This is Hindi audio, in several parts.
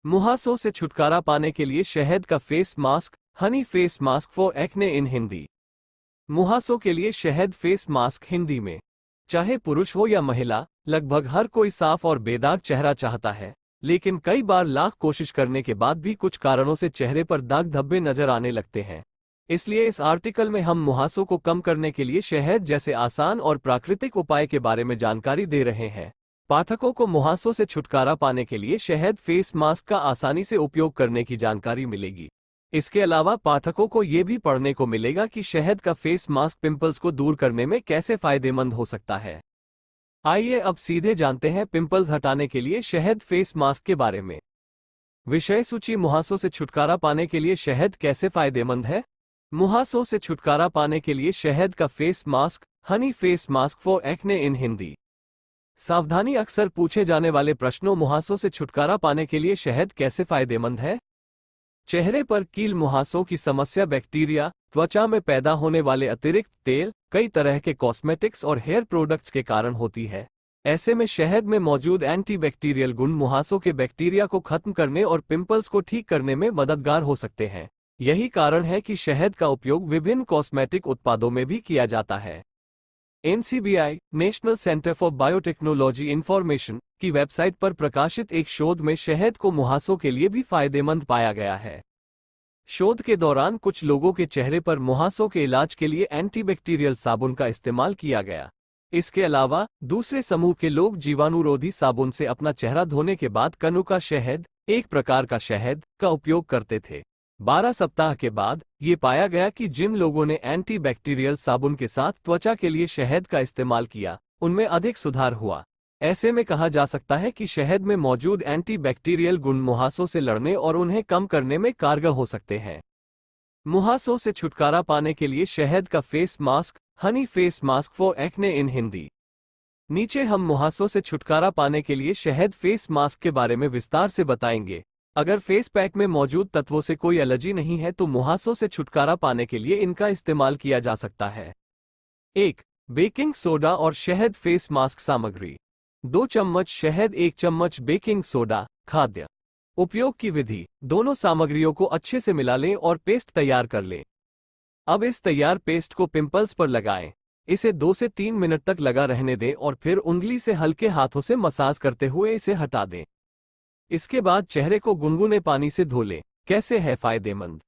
मुहासों से छुटकारा पाने के लिए शहद का face mask, honey face mask for acne in Hindi. मुहासों के लिए शहद फेस मास्क हिंदी में। चाहे पुरुष हो या महिला, लगभग हर कोई साफ और बेदाग चेहरा चाहता है, लेकिन कई बार लाख कोशिश करने के बाद भी कुछ कारणों से चेहरे पर दाग धब्बे नजर आने लगते हैं। इसलिए इस आर्टिकल में हम मुहासों को कम करने के लिए शहद जैसे आसान और प्राकृतिक उपाय के बारे में जानकारी दे रहे हैं। पाठकों को मुहासों से छुटकारा पाने के लिए शहद फेस मास्क का आसानी से उपयोग करने की जानकारी मिलेगी। इसके अलावा पाठकों को ये भी पढ़ने को मिलेगा कि शहद का फेस मास्क पिंपल्स को दूर करने में कैसे फायदेमंद हो सकता है। आइए अब सीधे जानते हैं पिंपल्स हटाने के लिए शहद फेस मास्क के बारे में। विषय सूची। मुहासों से छुटकारा पाने के लिए शहद कैसे फायदेमंद है। मुहासों से छुटकारा पाने के लिए शहद का face mask, honey face mask for acne in Hindi. सावधानी। अक्सर पूछे जाने वाले प्रश्नों। मुहासों से छुटकारा पाने के लिए शहद कैसे फायदेमंद है। चेहरे पर कील मुहासों की समस्या बैक्टीरिया, त्वचा में पैदा होने वाले अतिरिक्त तेल, कई तरह के कॉस्मेटिक्स और हेयर प्रोडक्ट्स के कारण होती है। ऐसे में शहद में मौजूद एंटीबैक्टीरियल गुण मुहासों के बैक्टीरिया को खत्म करने और पिंपल्स को ठीक करने में मददगार हो सकते हैं। यही कारण है कि शहद का उपयोग विभिन्न कॉस्मेटिक उत्पादों में भी किया जाता है। NCBI national centre for biotechnology information की वेबसाइट पर प्रकाशित एक शोध में शहद को मुहासों के लिए भी फायदेमंद पाया गया है। शोध के दौरान कुछ लोगों के चेहरे पर मुहासों के इलाज के लिए एंटीबैक्टीरियल साबुन का इस्तेमाल किया गया। इसके अलावा दूसरे समूह के लोग जीवाणुरोधी साबुन से अपना चेहरा धोने के बाद कनुका शहद, एक प्रकार का शहद, का उपयोग करते थे। 12 सप्ताह के बाद ये पाया गया कि जिन लोगों ने एंटीबैक्टीरियल साबुन के साथ त्वचा के लिए शहद का इस्तेमाल किया, उनमें अधिक सुधार हुआ। ऐसे में कहा जा सकता है कि शहद में मौजूद एंटीबैक्टीरियल गुण मुहासों से लड़ने और उन्हें कम करने में कारगर हो सकते हैं। मुहासों से छुटकारा पाने के लिए शहद का face mask, honey face mask for acne in Hindi. नीचे हम मुहासों से छुटकारा पाने के लिए शहद फेस मास्क के बारे में विस्तार से बताएंगे। अगर फेस पैक में मौजूद तत्वों से कोई एलर्जी नहीं है तो मुहासों से छुटकारा पाने के लिए इनका इस्तेमाल किया जा सकता है। 1. बेकिंग सोडा और शहद फेस मास्क सामग्री। 2 चम्मच शहद, 1 चम्मच बेकिंग सोडा। खाद्य उपयोग की विधि। दोनों सामग्रियों को अच्छे से मिला लें और पेस्ट तैयार कर लें। अब इस तैयार पेस्ट को पिंपल्स पर लगाएं। इसे 2 से 3 मिनट तक लगा रहने दें और फिर उंगली से हल्के हाथों से मसाज करते हुए इसे हटा दें। इसके बाद चेहरे को गुनगुने पानी से धो लें। कैसे है फायदेमंद।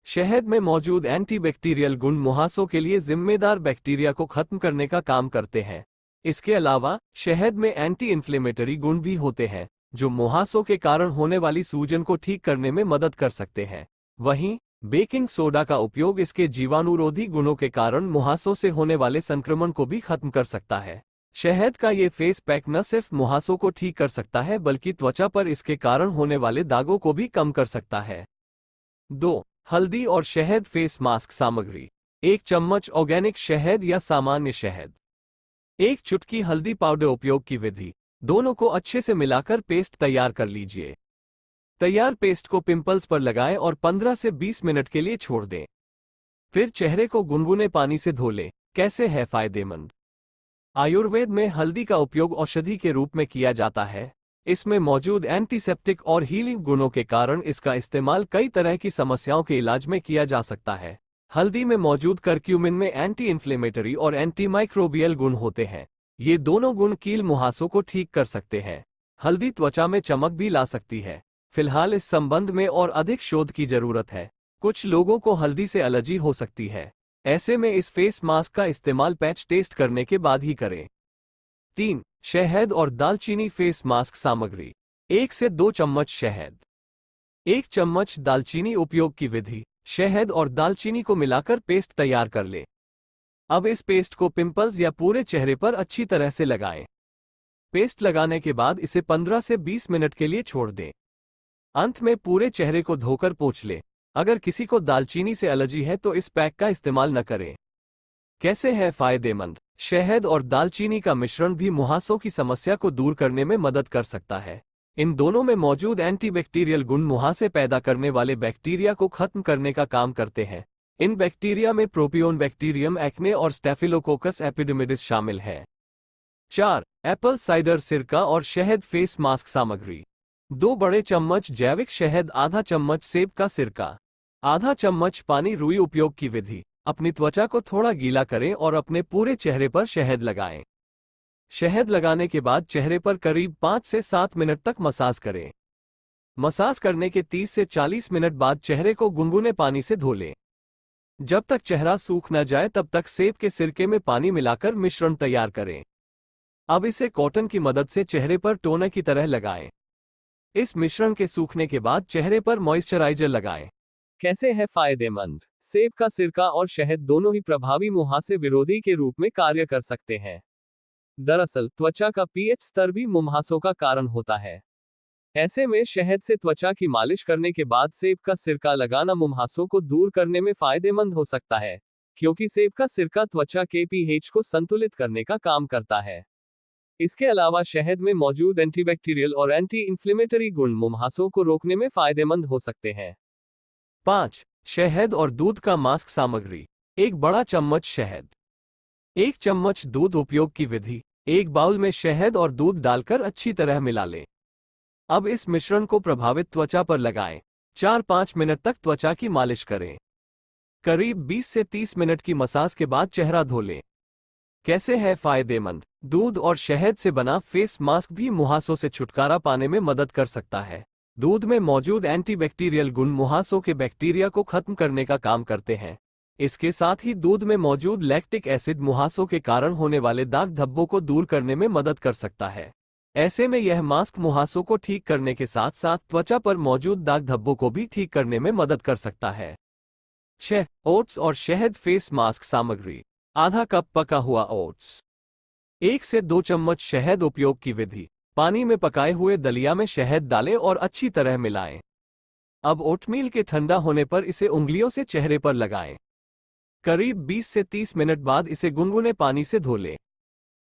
शहद में मौजूद एंटीबैक्टीरियल गुण मुहासों के लिए जिम्मेदार बैक्टीरिया को खत्म करने का काम करते हैं। इसके अलावा शहद में एंटी इन्फ्लेमेटरी गुण भी होते हैं, जो मुहासों के कारण होने वाली सूजन को ठीक करने में मदद कर सकते हैं। वहीं बेकिंग सोडा का उपयोग इसके जीवाणुरोधी गुणों के कारण मुहासों से होने वाले संक्रमण को भी खत्म कर सकता है। शहद का ये फेस पैक न सिर्फ मुहासों को ठीक कर सकता है बल्कि त्वचा पर इसके कारण होने वाले दागों को भी कम कर सकता है। 2. हल्दी और शहद फेस मास्क सामग्री। 1 चम्मच ऑर्गेनिक शहद या सामान्य शहद। 1 चुटकी हल्दी पाउडर। उपयोग की विधि। दोनों को अच्छे से मिलाकर पेस्ट तैयार कर लीजिए। तैयार पेस्ट को पिंपल्स पर लगाएं और 15 से 20 मिनट के लिए छोड़ दें। फिर चेहरे को गुनगुने पानी से धो लें। कैसे है फायदेमंद। आयुर्वेद में हल्दी का उपयोग औषधि के रूप में किया जाता है। इसमें मौजूद एंटीसेप्टिक और हीलिंग गुणों के कारण इसका इस्तेमाल कई तरह की समस्याओं के इलाज में किया जा सकता है। हल्दी में मौजूद करक्यूमिन में एंटी इन्फ्लेमेटरी और एंटी माइक्रोबियल गुण होते हैं। ये दोनों गुण कील मुहासों को ठीक कर सकते हैं। हल्दी त्वचा में चमक भी ला सकती है। फिलहाल इस संबंध में और अधिक शोध की जरूरत है। कुछ लोगों को हल्दी से एलर्जी हो सकती है। ऐसे में इस फेस मास्क का इस्तेमाल पैच टेस्ट करने के बाद ही करें। 3. शहद और दालचीनी फेस मास्क सामग्री। 1 से 2 चम्मच शहद, 1 चम्मच दालचीनी। उपयोग की विधि। शहद और दालचीनी को मिलाकर पेस्ट तैयार कर लें। अब इस पेस्ट को पिंपल्स या पूरे चेहरे पर अच्छी तरह से लगाएं। पेस्ट लगाने के बाद इसे 15 से 20 मिनट के लिए छोड़ दें। अंत में पूरे चेहरे को धोकर पोंछ लें। अगर किसी को दालचीनी से एलर्जी है तो इस पैक का इस्तेमाल न करें। कैसे है फायदेमंद। शहद और दालचीनी का मिश्रण भी मुहासों की समस्या को दूर करने में मदद कर सकता है। इन दोनों में मौजूद एंटीबैक्टीरियल गुण मुहासे पैदा करने वाले बैक्टीरिया को खत्म करने का काम करते हैं। इन बैक्टीरिया में प्रोपियोन बैक्टीरियम एक्ने और स्टेफिलोकोकस एपिडेमिडिस शामिल है। 4. एप्पल साइडर सिरका और शहद फेस मास्क सामग्री। 2 बड़े चम्मच जैविक शहद, आधा चम्मच सेब का सिरका, आधा चम्मच पानी। रुई उपयोग की विधि। अपनी त्वचा को थोड़ा गीला करें और अपने पूरे चेहरे पर शहद लगाएं। शहद लगाने के बाद चेहरे पर करीब 5 से 7 मिनट तक मसाज करें। मसाज करने के 30 से 40 मिनट बाद चेहरे को गुनगुने पानी से धो लें। जब तक चेहरा सूख न जाए तब तक सेब के सिरके में पानी मिलाकर मिश्रण तैयार करें। अब इसे कॉटन की मदद से चेहरे पर टोनर की तरह लगाएं। इस मिश्रण के सूखने के बाद चेहरे पर मॉइस्चराइजर लगाएं। कैसे है फायदेमंद? सेब का सिरका और शहद दोनों ही प्रभावी मुहासे विरोधी के रूप में कार्य कर सकते हैं। दरअसल त्वचा का पीएच स्तर भी मुहासों का कारण होता है। ऐसे में शहद से त्वचा की मालिश करने के बाद सेब का सिरका लगाना मुहासों को दूर करने में फायदेमंद हो सकता है, क्योंकि सेब का सिरका त्वचा के पीएच को संतुलित करने का काम करता है। इसके अलावा शहद में मौजूद एंटीबैक्टीरियल और एंटी इंफ्लेमेटरी गुण मुहासों को रोकने में फायदेमंद हो सकते हैं। 5. शहद और दूध का मास्क सामग्री। 1 बड़ा चम्मच शहद, 1 चम्मच दूध। उपयोग की विधि। 1 बाउल में शहद और दूध डालकर अच्छी तरह मिला लें। अब इस मिश्रण को प्रभावित त्वचा पर लगाएं। 4-5 मिनट तक त्वचा की मालिश करें। करीब 20 से 30 मिनट की मसाज के बाद चेहरा धो लें। कैसे है फायदेमंद? दूध और शहद से बना फेस मास्क भी मुहासों से छुटकारा पाने में मदद कर सकता है। दूध में मौजूद एंटीबैक्टीरियल गुण मुहासों के बैक्टीरिया को खत्म करने का काम करते हैं। इसके साथ ही दूध में मौजूद लैक्टिक एसिड मुहासों के कारण होने वाले दाग धब्बों को दूर करने में मदद कर सकता है। ऐसे में यह मास्क मुहासों को ठीक करने के साथ साथ त्वचा पर मौजूद दाग धब्बों को भी ठीक करने में मदद कर सकता है। 6. ओट्स और शहद फेस मास्क सामग्री। आधा कप पका हुआ ओट्स, 1 से 2 चम्मच शहद। उपयोग की विधि। पानी में पकाए हुए दलिया में शहद डालें और अच्छी तरह मिलाएं। अब ओटमील के ठंडा होने पर इसे उंगलियों से चेहरे पर लगाएं। करीब 20 से 30 मिनट बाद इसे गुनगुने पानी से धो लें।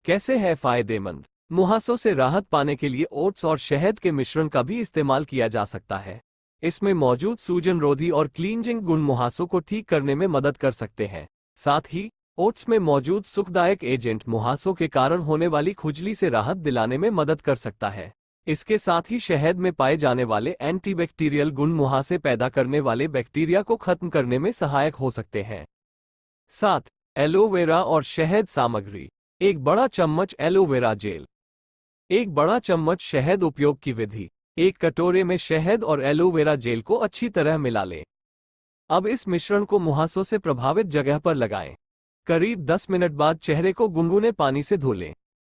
कैसे है फायदेमंद? मुहासों से राहत पाने के लिए ओट्स और शहद के मिश्रण का भी इस्तेमाल किया जा सकता है। इसमें मौजूद सूजनरोधी और क्लींजिंग गुण मुहासों को ठीक करने में मदद कर सकते हैं। साथ ही ओट्स में मौजूद सुखदायक एजेंट मुहासों के कारण होने वाली खुजली से राहत दिलाने में मदद कर सकता है। इसके साथ ही शहद में पाए जाने वाले एंटीबैक्टीरियल गुण मुहासे पैदा करने वाले बैक्टीरिया को खत्म करने में सहायक हो सकते हैं। 7. एलोवेरा और शहद सामग्री। 1 बड़ा चम्मच एलोवेरा जेल, 1 बड़ा चम्मच शहद। उपयोग की विधि। 1 कटोरे में शहद और एलोवेरा जेल को अच्छी तरह मिला लें। अब इस मिश्रण को मुहासों से प्रभावित जगह पर लगाएं। करीब 10 मिनट बाद चेहरे को गुनगुने पानी से धो लें।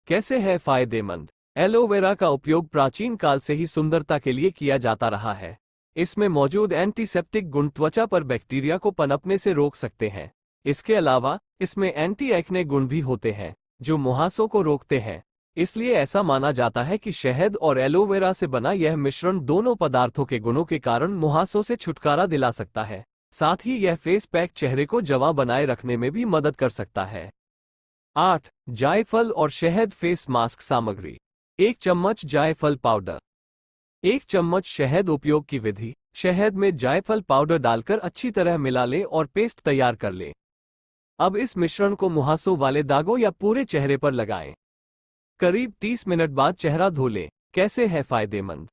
कैसे है फायदेमंद? एलोवेरा का उपयोग प्राचीन काल से ही सुंदरता के लिए किया जाता रहा है। इसमें मौजूद एंटीसेप्टिक गुण त्वचा पर बैक्टीरिया को पनपने से रोक सकते हैं। इसके अलावा इसमें एंटी एक्ने गुण भी होते हैं, जो मुहासों को रोकते हैं। इसलिए ऐसा माना जाता है कि शहद और एलोवेरा से बना यह मिश्रण दोनों पदार्थों के गुणों के कारण मुहासों से छुटकारा दिला सकता है। साथ ही यह फेस पैक चेहरे को जवां बनाए रखने में भी मदद कर सकता है। 8. जायफल और शहद फेस मास्क सामग्री। 1 चम्मच जायफल पाउडर, 1 चम्मच शहद। उपयोग की विधि। शहद में जायफल पाउडर डालकर अच्छी तरह मिला लें और पेस्ट तैयार कर लें। अब इस मिश्रण को मुहासों वाले दागों या पूरे चेहरे पर लगाएं। करीब 30 मिनट बाद चेहरा धो लें। कैसे है फायदेमंद?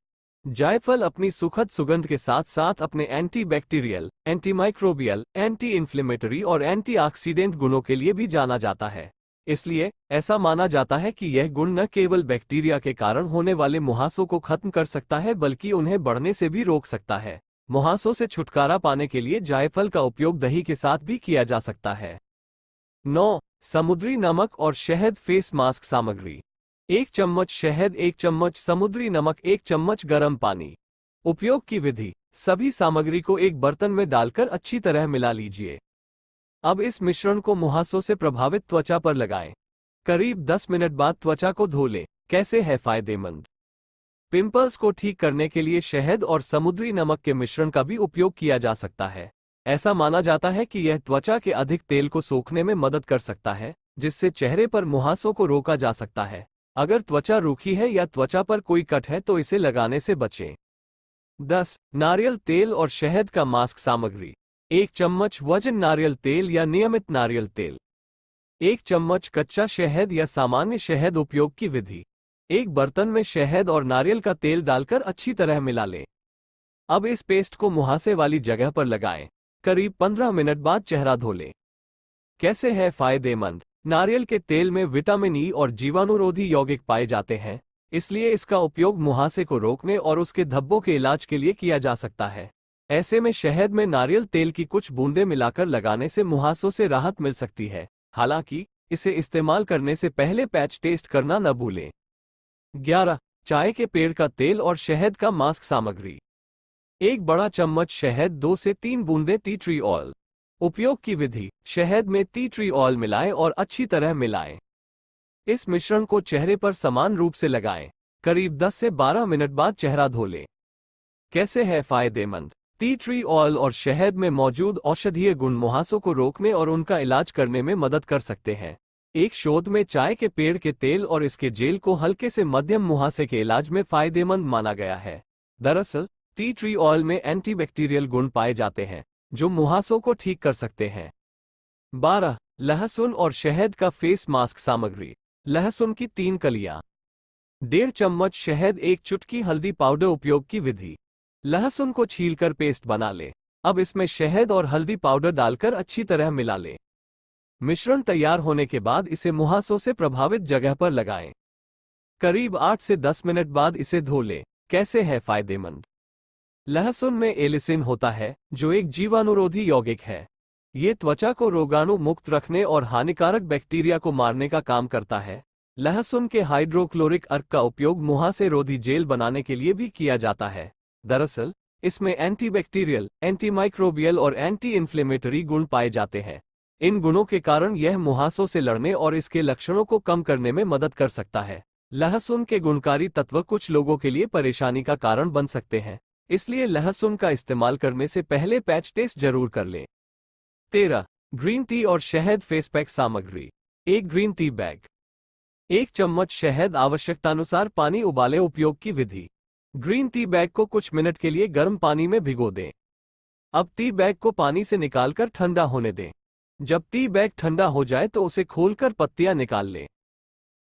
जायफल अपनी सुखद सुगंध के साथ साथ अपने एंटीबैक्टीरियल, एंटीमाइक्रोबियल, एंटी इन्फ्लेमेटरी और एंटीऑक्सीडेंट गुणों के लिए भी जाना जाता है। इसलिए ऐसा माना जाता है कि यह गुण न केवल बैक्टीरिया के कारण होने वाले मुहासों को खत्म कर सकता है, बल्कि उन्हें बढ़ने से भी रोक सकता है। मुहासों से छुटकारा पाने के लिए जायफल का उपयोग दही के साथ भी किया जा सकता है। 9. समुद्री नमक और शहद फेस मास्क सामग्री। 1 चम्मच शहद, 1 चम्मच समुद्री नमक, 1 चम्मच गर्म पानी। उपयोग की विधि। सभी सामग्री को एक बर्तन में डालकर अच्छी तरह मिला लीजिए। अब इस मिश्रण को मुहासों से प्रभावित त्वचा पर लगाएं। करीब 10 मिनट बाद त्वचा को धो लें। कैसे है फायदेमंद? पिंपल्स को ठीक करने के लिए शहद और समुद्री नमक के मिश्रण का भी उपयोग किया जा सकता है। ऐसा माना जाता है कि यह त्वचा के अधिक तेल को सोखने में मदद कर सकता है, जिससे चेहरे पर मुहासों को रोका जा सकता है। अगर त्वचा रूखी है या त्वचा पर कोई कट है तो इसे लगाने से बचें। 10. नारियल तेल और शहद का मास्क सामग्री। 1 चम्मच वजन नारियल तेल या नियमित नारियल तेल, 1 चम्मच कच्चा शहद या सामान्य शहद। उपयोग की विधि। एक बर्तन में शहद और नारियल का तेल डालकर अच्छी तरह मिला लें। अब इस पेस्ट को मुहासे वाली जगह पर लगाएं। करीब 15 मिनट बाद चेहरा धो लें। कैसे है फायदेमंद? नारियल के तेल में विटामिन ई और जीवाणुरोधी यौगिक पाए जाते हैं, इसलिए इसका उपयोग मुहासे को रोकने और उसके धब्बों के इलाज के लिए किया जा सकता है। ऐसे में शहद में नारियल तेल की कुछ बूंदें मिलाकर लगाने से मुहासों से राहत मिल सकती है। हालांकि इसे इस्तेमाल करने से पहले पैच टेस्ट करना न भूलें। 11. चाय के पेड़ का तेल और शहद का मास्क सामग्री। एक बड़ा चम्मच शहद, 2 से 3 बूंदें टी ट्री ऑयल। उपयोग की विधि: शहद में टी ट्री ऑयल मिलाएं और अच्छी तरह मिलाएं। इस मिश्रण को चेहरे पर समान रूप से लगाएं। करीब 10 से 12 मिनट बाद चेहरा धो लें। कैसे है फायदेमंद? टी ट्री ऑयल और शहद में मौजूद औषधीय गुण मुहासों को रोकने और उनका इलाज करने में मदद कर सकते हैं। एक शोध में चाय के पेड़ के तेल और इसके जेल को हल्के से मध्यम मुहासे के इलाज में फायदेमंद माना गया है। दरअसल टी ट्री ऑयल में एंटीबैक्टीरियल गुण पाए जाते हैं जो मुहासों को ठीक कर सकते हैं। 12. लहसुन और शहद का फेस मास्क सामग्री। लहसुन की 3 कलियां, 1.5 चम्मच शहद, 1 चुटकी हल्दी पाउडर। उपयोग की विधि: लहसुन को छीलकर पेस्ट बना लें। अब इसमें शहद और हल्दी पाउडर डालकर अच्छी तरह मिला लें। मिश्रण तैयार होने के बाद इसे मुहासों से प्रभावित जगह पर लगाएं। करीब 8 से 10 मिनट बाद इसे धो लें। कैसे है फायदेमंद? लहसुन में एलिसिन होता है जो एक जीवाणुरोधी यौगिक है। ये त्वचा को रोगाणु मुक्त रखने और हानिकारक बैक्टीरिया को मारने का काम करता है। लहसुन के हाइड्रोक्लोरिक अर्क का उपयोग मुहासे रोधी जेल बनाने के लिए भी किया जाता है। दरअसल इसमें एंटीबैक्टीरियल, एंटीमाइक्रोबियल और एंटी इन्फ्लेमेटरी गुण पाए जाते हैं। इन गुणों के कारण यह मुहासों से लड़ने और इसके लक्षणों को कम करने में मदद कर सकता है। लहसुन के गुणकारी तत्व कुछ लोगों के लिए परेशानी का कारण बन सकते हैं, इसलिए लहसुन का इस्तेमाल करने से पहले पैच टेस्ट जरूर कर लें। 13. ग्रीन टी और शहद फेस पैक सामग्री। एक ग्रीन टी बैग, 1 चम्मच शहद, आवश्यकतानुसार पानी उबालें। उपयोग की विधि: ग्रीन टी बैग को कुछ मिनट के लिए गर्म पानी में भिगो दें। अब टी बैग को पानी से निकालकर ठंडा होने दें। जब टी बैग ठंडा हो जाए तो उसे खोलकर पत्तियां निकाल लें।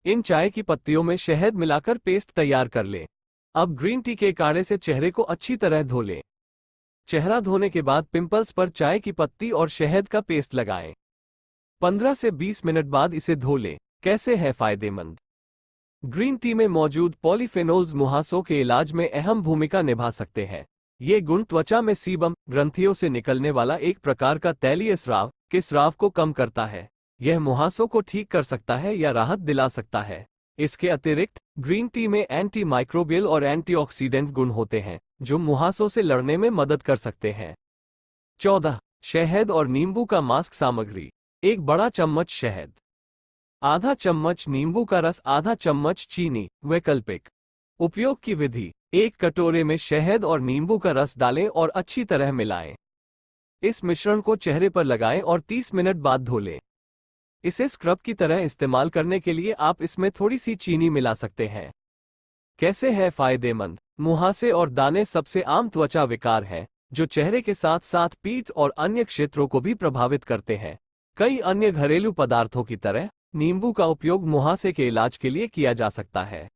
इन चाय की पत्तियों में शहद मिलाकर पेस्ट तैयार कर लें। अब ग्रीन टी के काढ़े से चेहरे को अच्छी तरह धो लें। चेहरा धोने के बाद पिंपल्स पर चाय की पत्ती और शहद का पेस्ट लगाएं। 15 से 20 मिनट बाद इसे धो लें। कैसे है फायदेमंद? ग्रीन टी में मौजूद पॉलीफेनोल्स मुहासों के इलाज में अहम भूमिका निभा सकते हैं। ये गुण त्वचा में सीबम ग्रंथियों से निकलने वाला एक प्रकार का तैलीय स्राव के स्राव को कम करता है। यह मुहासों को ठीक कर सकता है या राहत दिला सकता है। इसके अतिरिक्त ग्रीन टी में एंटी माइक्रोबियल और एंटीऑक्सीडेंट गुण होते हैं जो मुहासों से लड़ने में मदद कर सकते हैं। 14. शहद और नींबू का मास्क सामग्री। एक बड़ा चम्मच शहद, आधा चम्मच नींबू का रस, आधा चम्मच चीनी। वैकल्पिक उपयोग की विधि: एक कटोरे में शहद और नींबू का रस डालें और अच्छी तरह मिलाएं। इस मिश्रण को चेहरे पर लगाएं और 30 मिनट बाद धो लें। इसे स्क्रब की तरह इस्तेमाल करने के लिए आप इसमें थोड़ी सी चीनी मिला सकते हैं। कैसे है फायदेमंद? मुहासे और दाने सबसे आम त्वचा विकार हैं जो चेहरे के साथ साथ पीठ और अन्य क्षेत्रों को भी प्रभावित करते हैं। कई अन्य घरेलू पदार्थों की तरह नींबू का उपयोग मुहासे के इलाज के लिए किया जा सकता है।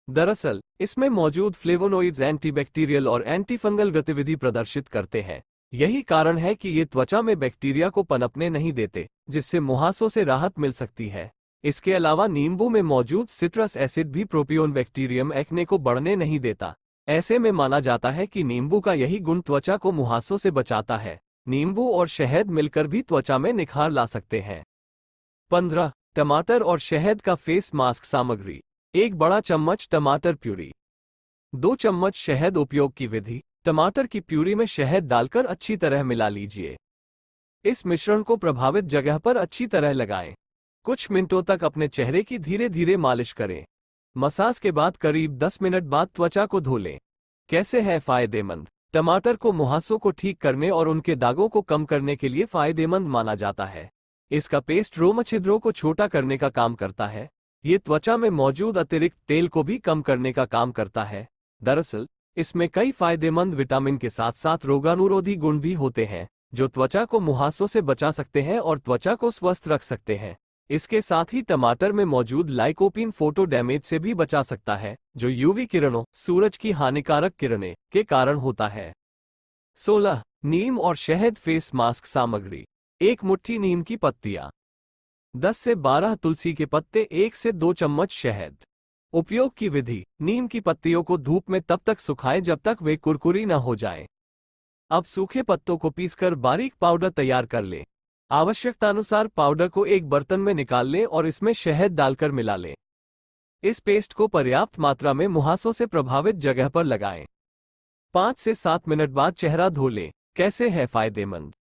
दरअसल इसमें मौजूद फ्लेवोनोइड्स एंटीबैक्टीरियल और एंटीफंगल गतिविधि प्रदर्शित करते हैं। यही कारण है कि ये त्वचा में बैक्टीरिया को पनपने नहीं देते, जिससे मुहासों से राहत मिल सकती है। इसके अलावा नींबू में मौजूद सिट्रस एसिड भी प्रोपियोन बैक्टीरियम एक्ने को बढ़ने नहीं देता। ऐसे में माना जाता है कि नींबू का यही गुण त्वचा को मुहासों से बचाता है। नींबू और शहद मिलकर भी त्वचा में निखार ला सकते हैं। 15. टमाटर और शहद का फेस मास्क सामग्री। एक बड़ा चम्मच टमाटर प्यूरी, 2 चम्मच शहद। उपयोग की विधि: टमाटर की प्यूरी में शहद डालकर अच्छी तरह मिला लीजिए। इस मिश्रण को प्रभावित जगह पर अच्छी तरह लगाएं। कुछ मिनटों तक अपने चेहरे की धीरे धीरे मालिश करें। मसाज के बाद करीब 10 मिनट बाद त्वचा को धो लें। कैसे है फायदेमंद? टमाटर को मुहासों को ठीक करने और उनके दागों को कम करने के लिए फायदेमंद माना जाता है। इसका पेस्ट रोम छिद्रों को छोटा करने का काम करता है। ये त्वचा में मौजूद अतिरिक्त तेल को भी कम करने का काम करता है। दरअसल इसमें कई फायदेमंद विटामिन के साथ साथ रोगाणुरोधी गुण भी होते हैं जो त्वचा को मुहासों से बचा सकते हैं और त्वचा को स्वस्थ रख सकते हैं। इसके साथ ही टमाटर में मौजूद लाइकोपीन फोटो डैमेज से भी बचा सकता है, जो यूवी किरणों, सूरज की हानिकारक किरणें के कारण होता है। 16. नीम और शहद फेस मास्क सामग्री। 1 मुट्ठी नीम की पत्तियां, 10 से 12 तुलसी के पत्ते, 1 से 2 चम्मच शहद। उपयोग की विधि। नीम की पत्तियों को धूप में तब तक सुखाएं जब तक वे कुरकुरी न हो जाएं। अब सूखे पत्तों को पीसकर बारीक पाउडर तैयार कर लें। आवश्यकतानुसार पाउडर को एक बर्तन में निकाल लें और इसमें शहद डालकर मिला लें। इस पेस्ट को पर्याप्त मात्रा में मुहासों से प्रभावित जगह पर लगाएं। 5 से 7 मिनट बाद चेहरा धो लें। कैसे है फायदेमंद?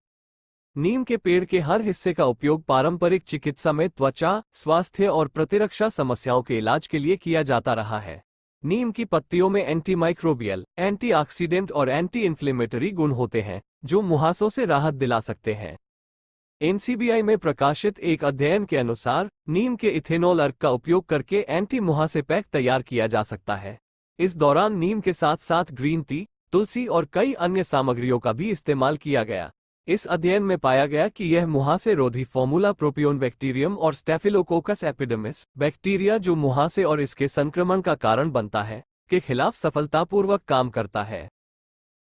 नीम के पेड़ के हर हिस्से का उपयोग पारंपरिक चिकित्सा में त्वचा, स्वास्थ्य और प्रतिरक्षा समस्याओं के इलाज के लिए किया जाता रहा है। नीम की पत्तियों में एंटीमाइक्रोबियल, एंटीऑक्सीडेंट और एंटी इन्फ्लेमेटरी गुण होते हैं, जो मुहासों से राहत दिला सकते हैं। एनसीबीआई में प्रकाशित एक अध्ययन के अनुसार नीम के इथेनॉल अर्क का उपयोग करके एंटी मुहासे पैक तैयार किया जा सकता है। इस दौरान नीम के साथ साथ ग्रीन टी, तुलसी और कई अन्य सामग्रियों का भी इस्तेमाल किया गया। इस अध्ययन में पाया गया कि यह मुहासे रोधी फॉर्मूला प्रोपियोन बैक्टीरियम और स्टेफिलोकोकस एपिडेमिस बैक्टीरिया, जो मुहासे और इसके संक्रमण का कारण बनता है, के खिलाफ सफलतापूर्वक काम करता है।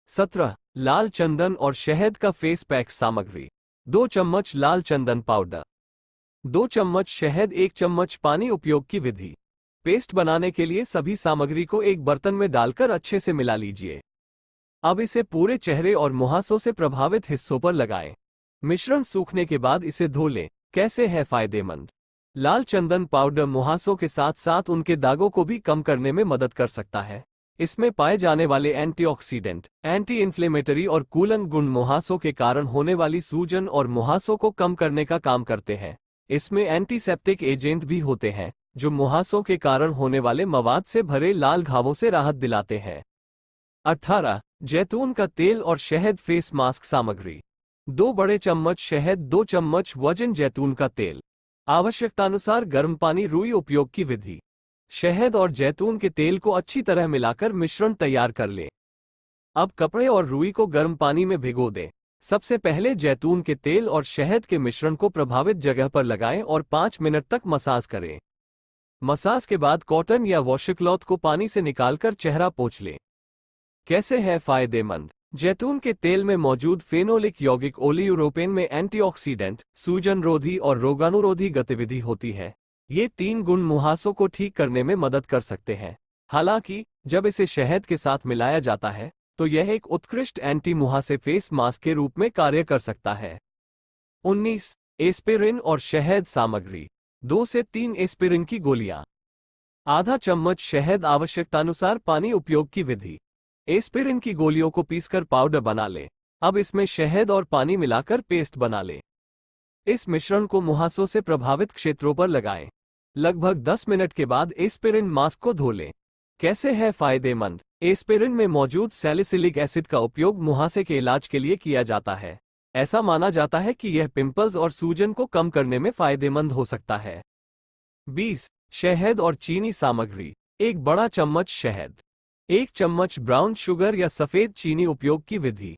17. लाल चंदन और शहद का फेस पैक सामग्री। 2 चम्मच लाल चंदन पाउडर, 2 चम्मच शहद, 1 चम्मच पानी। उपयोग की विधि। पेस्ट बनाने के लिए सभी सामग्री को एक बर्तन में डालकर अच्छे से मिला लीजिए। अब इसे पूरे चेहरे और मुहासों से प्रभावित हिस्सों पर लगाएं। मिश्रण सूखने के बाद इसे धो लें। कैसे है फायदेमंद? लाल चंदन पाउडर मुहासों के साथ साथ उनके दागों को भी कम करने में मदद कर सकता है। इसमें पाए जाने वाले एंटीऑक्सीडेंट, एंटी इन्फ्लेमेटरी और कूलन गुण मुहासों के कारण होने वाली सूजन और मुहासों को कम करने का काम करते हैं। इसमें एंटीसेप्टिक एजेंट भी होते हैं, जो मुहासों के कारण होने वाले मवाद से भरे लाल घावों से राहत दिलाते हैं। 18. जैतून का तेल और शहद फेस मास्क सामग्री। 2 बड़े चम्मच शहद, 2 चम्मच वजन जैतून का तेल। आवश्यकतानुसार गर्म पानी। रुई। उपयोग की विधि। शहद और जैतून के तेल को अच्छी तरह मिलाकर मिश्रण तैयार कर लें। अब कपड़े और रुई को गर्म पानी में भिगो दें। सबसे पहले जैतून के तेल और शहद के मिश्रण को प्रभावित जगह पर लगाएं और 5 मिनट तक मसाज करें। मसाज के बाद कॉटन या वॉशक्लॉथ को पानी से निकालकर चेहरा पोंछ लें। कैसे है फायदेमंद? जैतून के तेल में मौजूद फेनोलिक यौगिक ओलियूरोपेन में एंटीऑक्सीडेंट, सूजन रोधी और रोगाणुरोधी गतिविधि होती है। ये 3 गुण मुहासों को ठीक करने में मदद कर सकते हैं। हालांकि जब इसे शहद के साथ मिलाया जाता है तो यह एक उत्कृष्ट एंटी मुहासे फेस मास्क के रूप में कार्य कर सकता है। 19. एस्पिरिन और शहद सामग्री। 2 से 3 एस्पिरिन की गोलियां, आधा चम्मच शहद। आवश्यकतानुसार पानी। उपयोग की विधि। एस्पिरिन की गोलियों को पीसकर पाउडर बना लें। अब इसमें शहद और पानी मिलाकर पेस्ट बना लें। इस मिश्रण को मुहासों से प्रभावित क्षेत्रों पर लगाएं। लगभग 10 मिनट के बाद एस्पिरिन मास्क को धो लें। कैसे है फायदेमंद? एस्पिरिन में मौजूद सैलिसिलिक एसिड का उपयोग मुहासे के इलाज के लिए किया जाता है। ऐसा माना जाता है कि यह पिंपल्स और सूजन को कम करने में फायदेमंद हो सकता है। 20. शहद और चीनी सामग्री। 1 बड़ा चम्मच शहद, 1 चम्मच ब्राउन शुगर या सफेद चीनी। उपयोग की विधि।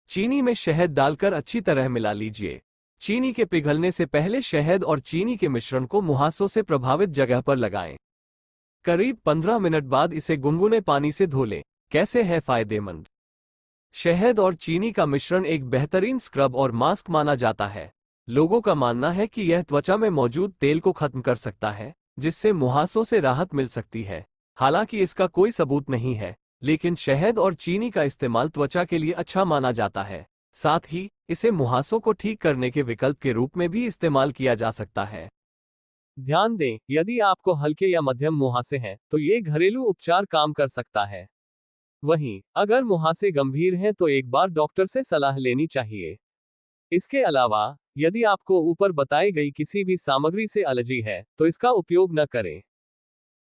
चीनी में शहद डालकर अच्छी तरह मिला लीजिए। चीनी के पिघलने से पहले शहद और चीनी के मिश्रण को मुहासों से प्रभावित जगह पर लगाएं। करीब 15 मिनट बाद इसे गुनगुने पानी से धो लें। कैसे है फायदेमंद? शहद और चीनी का मिश्रण एक बेहतरीन स्क्रब और मास्क माना जाता है। लोगों का मानना है कि यह त्वचा में मौजूद तेल को खत्म कर सकता है, जिससे मुहासों से राहत मिल सकती है। हालांकि इसका कोई सबूत नहीं है, लेकिन शहद और चीनी का इस्तेमाल त्वचा के लिए अच्छा माना जाता है। साथ ही इसे मुहासों को ठीक करने के विकल्प के रूप में भी इस्तेमाल किया जा सकता है। ध्यान दें, यदि आपको हल्के या मध्यम मुहासे हैं तो ये घरेलू उपचार काम कर सकता है। वहीं अगर मुहासे गंभीर हैं तो एक बार डॉक्टर से सलाह लेनी चाहिए। इसके अलावा यदि आपको ऊपर बताई गई किसी भी सामग्री से एलर्जी है तो इसका उपयोग न करें।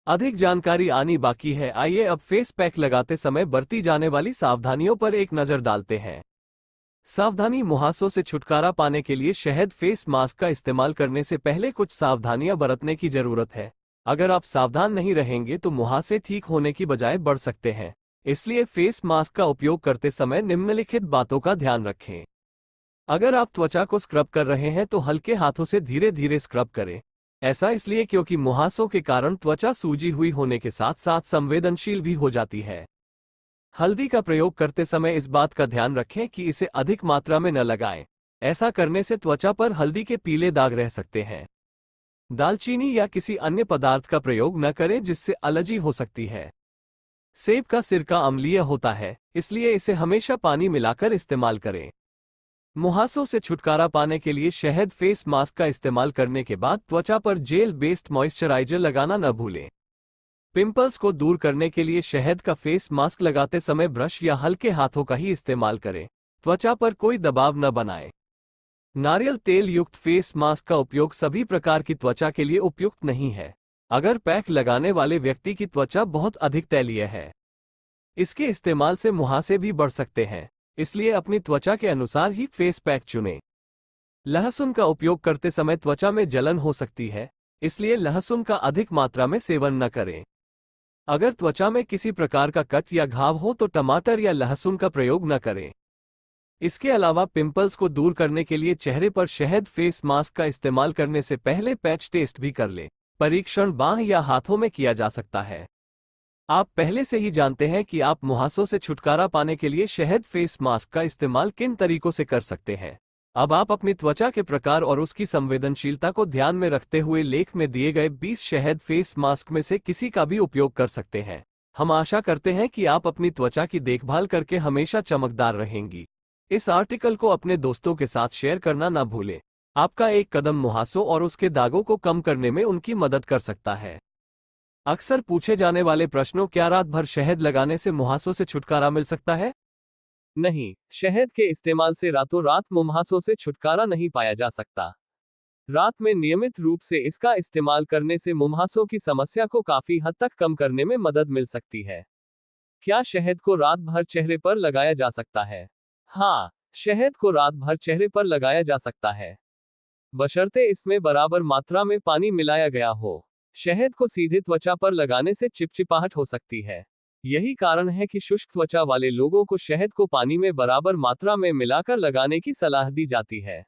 अधिक जानकारी आनी बाकी है। आइए अब फेस पैक लगाते समय बरती जाने वाली सावधानियों पर एक नजर डालते हैं। सावधानी। मुहासों से छुटकारा पाने के लिए शहद फेस मास्क का इस्तेमाल करने से पहले कुछ सावधानियां बरतने की जरूरत है। अगर आप सावधान नहीं रहेंगे तो मुहासे ठीक होने की बजाय बढ़ सकते हैं। इसलिए फेस मास्क का उपयोग करते समय निम्नलिखित बातों का ध्यान रखें। अगर आप त्वचा को स्क्रब कर रहे हैं तो हल्के हाथों से धीरे धीरे स्क्रब करें। ऐसा इसलिए क्योंकि मुहासों के कारण त्वचा सूजी हुई होने के साथ साथ संवेदनशील भी हो जाती है। हल्दी का प्रयोग करते समय इस बात का ध्यान रखें कि इसे अधिक मात्रा में न लगाएं। ऐसा करने से त्वचा पर हल्दी के पीले दाग रह सकते हैं। दालचीनी या किसी अन्य पदार्थ का प्रयोग न करें जिससे एलर्जी हो सकती है। सेब का सिरका अम्लीय होता है, इसलिए इसे हमेशा पानी मिलाकर इस्तेमाल करें। मुहासों से छुटकारा पाने के लिए शहद फेस मास्क का इस्तेमाल करने के बाद त्वचा पर जेल बेस्ड मॉइस्चराइजर लगाना न भूलें। पिंपल्स को दूर करने के लिए शहद का फेस मास्क लगाते समय ब्रश या हल्के हाथों का ही इस्तेमाल करें। त्वचा पर कोई दबाव न बनाएं। नारियल तेल युक्त फेस मास्क का उपयोग सभी प्रकार की त्वचा के लिए उपयुक्त नहीं है। अगर पैक लगाने वाले व्यक्ति की त्वचा बहुत अधिक तैलीय है, इसके इस्तेमाल से मुहासे भी बढ़ सकते हैं, इसलिए अपनी त्वचा के अनुसार ही फेस पैक चुनें। लहसुन का उपयोग करते समय त्वचा में जलन हो सकती है, इसलिए लहसुन का अधिक मात्रा में सेवन न करें। अगर त्वचा में किसी प्रकार का कट या घाव हो तो टमाटर या लहसुन का प्रयोग न करें। इसके अलावा पिंपल्स को दूर करने के लिए चेहरे पर शहद फेस मास्क का इस्तेमाल करने से पहले पैच टेस्ट भी कर लें। परीक्षण बांह या हाथों में किया जा सकता है। आप पहले से ही जानते हैं कि आप मुहासों से छुटकारा पाने के लिए शहद फेस मास्क का इस्तेमाल किन तरीकों से कर सकते हैं। अब आप अपनी त्वचा के प्रकार और उसकी संवेदनशीलता को ध्यान में रखते हुए लेख में दिए गए 20 शहद फेस मास्क में से किसी का भी उपयोग कर सकते हैं। हम आशा करते हैं कि आप अपनी त्वचा की देखभाल करके हमेशा चमकदार रहेंगी। इस आर्टिकल को अपने दोस्तों के साथ शेयर करना ना भूलें। आपका एक कदम मुहासों और उसके दागों को कम करने में उनकी मदद कर सकता है। अक्सर पूछे जाने वाले प्रश्नों: क्या रात भर शहद लगाने से मुहासों से छुटकारा मिल सकता है? नहीं, शहद के इस्तेमाल से रातों रात मुहासों से छुटकारा नहीं पाया जा सकता। रात में नियमित रूप से इसका इस्तेमाल करने से मुहासों की समस्या को काफी हद तक कम करने में मदद मिल सकती है। क्या शहद को रात भर चेहरे पर लगाया जा सकता है? हाँ, शहद को रात भर चेहरे पर लगाया जा सकता है, बशर्ते इसमें बराबर मात्रा में पानी मिलाया गया हो। शहद को सीधे त्वचा पर लगाने से चिपचिपाहट हो सकती है। यही कारण है कि शुष्क त्वचा वाले लोगों को शहद को पानी में बराबर मात्रा में मिलाकर लगाने की सलाह दी जाती है।